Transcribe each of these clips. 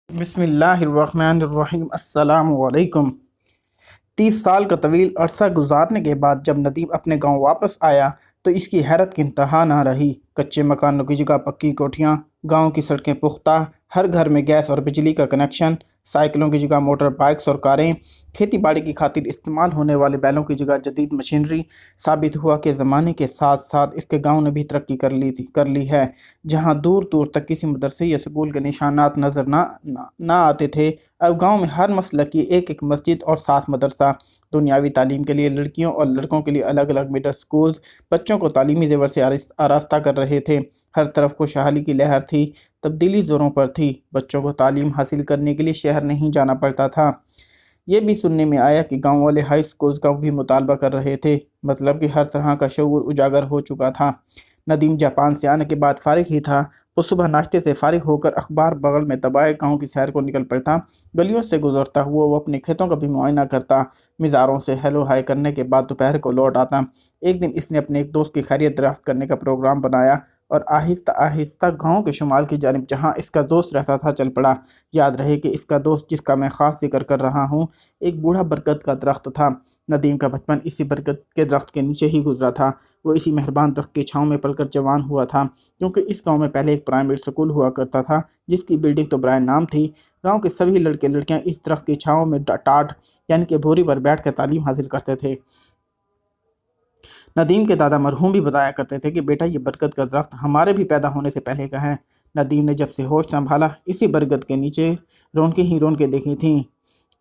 بسم اللہ الرحمن الرحیم۔ السلام علیکم۔ 30 سال کا طویل عرصہ گزارنے کے بعد جب ندیم اپنے گاؤں واپس آیا تو اس کی حیرت کی انتہا نہ رہی۔ کچے مکانوں کی جگہ پکی کوٹھیاں، گاؤں کی سڑکیں پختہ، ہر گھر میں گیس اور بجلی کا کنیکشن، سائیکلوں کی جگہ موٹر بائکس اور کاریں، کھیتی باڑی کی خاطر استعمال ہونے والے بیلوں کی جگہ جدید مشینری۔ ثابت ہوا کہ زمانے کے ساتھ ساتھ اس کے گاؤں نے بھی ترقی کر لی ہے۔ جہاں دور دور تک کسی مدرسے یا سکول کے نشانات نظر نہ آتے تھے، اب گاؤں میں ہر مسلک کی ایک مسجد اور 7 مدرسہ۔ دنیاوی تعلیم کے لیے لڑکیوں اور لڑکوں کے لیے الگ الگ مڈل سکولز بچوں کو تعلیمی زیور سے آراستہ کر رہے تھے۔ ہر طرف خوشحالی کی لہر تھی۔ تبدیلی زوروں پر تھی۔ بچوں کو تعلیم حاصل کرنے کے لیے شہر نہیں جانا پڑتا تھا۔ یہ بھی سننے میں آیا کہ گاؤں والے ہائی سکولز کا بھی مطالبہ کر رہے تھے، مطلب کہ ہر طرح کا شعور اجاگر ہو چکا تھا۔ ندیم جاپان سے آنے کے بعد فارغ ہی تھا۔ وہ صبح ناشتے سے فارغ ہو کر اخبار بغل میں دبائے گاؤں کی سیر کو نکل پڑتا۔ گلیوں سے گزرتا ہوا وہ اپنے کھیتوں کا بھی معائنہ کرتا۔ مزاروں سے ہیلو ہائی کرنے کے بعد دوپہر کو لوٹ آتا۔ ایک دن اس نے اپنے ایک دوست کی خیریت دریافت کرنے کا پروگرام بنایا اور آہستہ آہستہ گاؤں کے شمال کی جانب جہاں اس کا دوست رہتا تھا چل پڑا۔ یاد رہے کہ اس کا دوست جس کا میں خاص ذکر کر رہا ہوں ایک بوڑھا برگد کا درخت تھا۔ ندیم کا بچپن اسی برگد کے درخت کے نیچے ہی گزرا تھا۔ وہ اسی مہربان درخت کی چھاؤں میں پل کر جوان ہوا تھا، کیونکہ اس گاؤں میں پہلے ایک پرائمری سکول ہوا کرتا تھا جس کی بلڈنگ تو برائے نام تھی۔ گاؤں کے سبھی لڑکے لڑکیاں اس درخت کی چھاؤں میں ٹاٹ یعنی کہ بھوری پر بیٹھ کر تعلیم حاصل کرتے تھے۔ ندیم کے دادا مرحوم بھی بتایا کرتے تھے کہ بیٹا یہ برگد کا درخت ہمارے بھی پیدا ہونے سے پہلے کا ہے۔ ندیم نے جب سے ہوش سنبھالا اسی برگد کے نیچے رونقیں ہی رونقیں دیکھی تھیں۔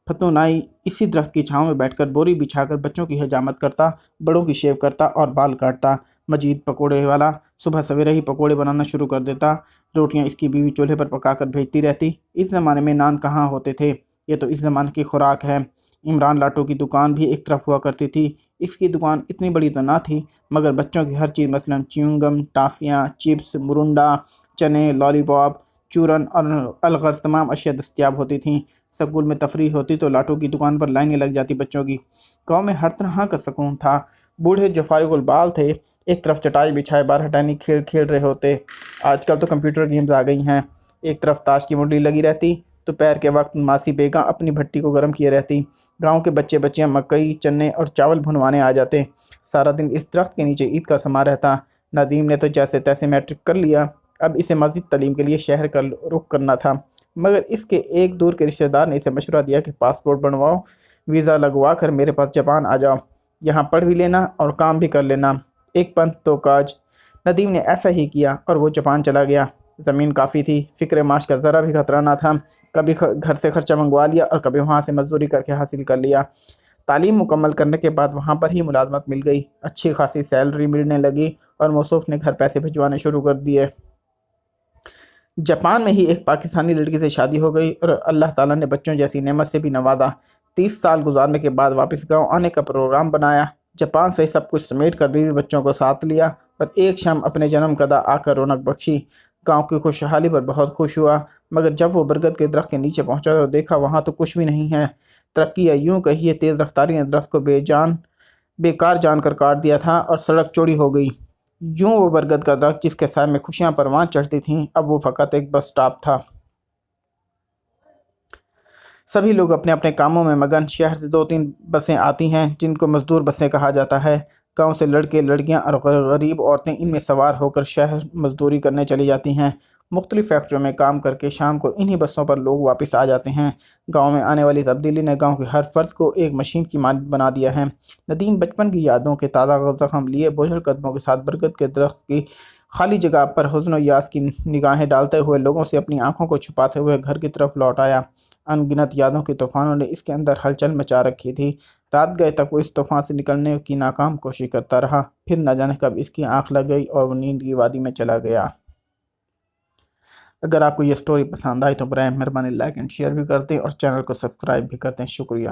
فتو نائی اسی درخت کی چھاؤں میں بیٹھ کر بوری بچھا کر بچوں کی حجامت کرتا، بڑوں کی شیو کرتا اور بال کاٹتا۔ مجید پکوڑے والا صبح سویرے ہی پکوڑے بنانا شروع کر دیتا۔ روٹیاں اس کی بیوی چولہے پر پکا کر بھیجتی رہتی۔ اس زمانے میں نان کہاں ہوتے تھے، یہ تو اس زمانے کی خوراک ہے۔ عمران لاٹو کی دکان بھی ایک طرف ہوا کرتی تھی۔ اس کی دکان اتنی بڑی تو نہ تھی، مگر بچوں کی ہر چیز مثلاً چیونگم، ٹافیاں، چپس، مرنڈا، چنے، لالی پاپ، چورن اور الغرض تمام اشیاء دستیاب ہوتی تھیں۔ سکول میں تفریح ہوتی تو لاٹو کی دکان پر لائنیں لگ جاتی بچوں کی۔ گاؤں میں ہر طرح کا سکون تھا۔ بوڑھے جو فارغ البال تھے ایک طرف چٹائی بچھائے بارہٹانی کھیل رہے ہوتے۔ آج کل تو کمپیوٹر گیمز آ گئی ہیں۔ ایک طرف تاش کی منڈلی لگی رہتی، دوپہر کے وقت ماسی بیگاں اپنی بھٹی کو گرم کیے رہتی۔ گاؤں کے بچے بچیاں مکئی، چنے اور چاول بھنوانے آ جاتے۔ سارا دن اس درخت کے نیچے عید کا سما رہتا۔ ندیم نے تو جیسے تیسے میٹرک کر لیا۔ اب اسے مزید تعلیم کے لیے شہر کا رخ کرنا تھا، مگر اس کے ایک دور کے رشتہ دار نے اسے مشورہ دیا کہ پاسپورٹ بنواؤ، ویزا لگوا کر میرے پاس جاپان آ جاؤ، یہاں پڑھ بھی لینا اور کام بھی کر لینا، ایک پنت دو کاج۔ ندیم نے ایسا ہی کیا اور وہ جاپان چلا گیا۔ زمین کافی تھی، فکر معاش کا ذرا بھی خطرہ نہ تھا۔ کبھی گھر سے خرچہ منگوا لیا اور کبھی وہاں سے مزدوری کر کے حاصل کر لیا۔ تعلیم مکمل کرنے کے بعد وہاں پر ہی ملازمت مل گئی، اچھی خاصی سیلری ملنے لگی اور موصوف نے گھر پیسے بھجوانے شروع کر دیے۔ جاپان میں ہی ایک پاکستانی لڑکی سے شادی ہو گئی اور اللہ تعالیٰ نے بچوں جیسی نعمت سے بھی نوازا۔ 30 سال گزارنے کے بعد واپس گاؤں آنے کا پروگرام بنایا۔ جاپان سے سب کچھ سمیٹ کر بیوی بچوں کو ساتھ لیا اور ایک شام اپنے جنم کدہ آ کر رونق بخشی۔ گاؤں کی خوشحالی پر بہت خوش ہوا، مگر جب وہ برگد کے درخت کے نیچے پہنچا تو دیکھا وہاں تو کچھ بھی نہیں ہے۔ ترقی یا یوں کہیے تیز رفتاری نے درخت کو بیکار جان کر کاٹ دیا تھا اور سڑک چوڑی ہو گئی۔ یوں وہ برگد کا درخت جس کے سائے میں خوشیاں پروان چڑھتی تھیں اب وہ فقط ایک بس سٹاپ تھا۔ سبھی لوگ اپنے اپنے کاموں میں مگن۔ شہر سے 2-3 بسیں آتی ہیں جن کو مزدور بسیں کہا جاتا ہے۔ گاؤں سے لڑکے لڑکیاں اور غریب عورتیں ان میں سوار ہو کر شہر مزدوری کرنے چلی جاتی ہیں۔ مختلف فیکٹریوں میں کام کر کے شام کو انہی بسوں پر لوگ واپس آ جاتے ہیں۔ گاؤں میں آنے والی تبدیلی نے گاؤں کے ہر فرد کو ایک مشین کی مانند بنا دیا ہے۔ ندیم بچپن کی یادوں کے تازہ زخم لیے بوجھل قدموں کے ساتھ برگد کے درخت کی خالی جگہ پر حزن و یاس کی نگاہیں ڈالتے ہوئے لوگوں سے اپنی آنکھوں کو چھپاتے ہوئے گھر کی طرف لوٹ آیا۔ ان گنت یادوں کے طوفانوں نے اس کے اندر ہلچل مچا رکھی تھی۔ رات گئے تک وہ اس طوفان سے نکلنے کی ناکام کوشش کرتا رہا، پھر نہ جانے کب اس کی آنکھ لگ گئی اور وہ نیند کی وادی میں چلا گیا۔ اگر آپ کو یہ سٹوری پسند آئی تو برائے مہربانی لائک اینڈ شیئر بھی کر دیں اور چینل کو سبسکرائب بھی کر دیں۔ شکریہ۔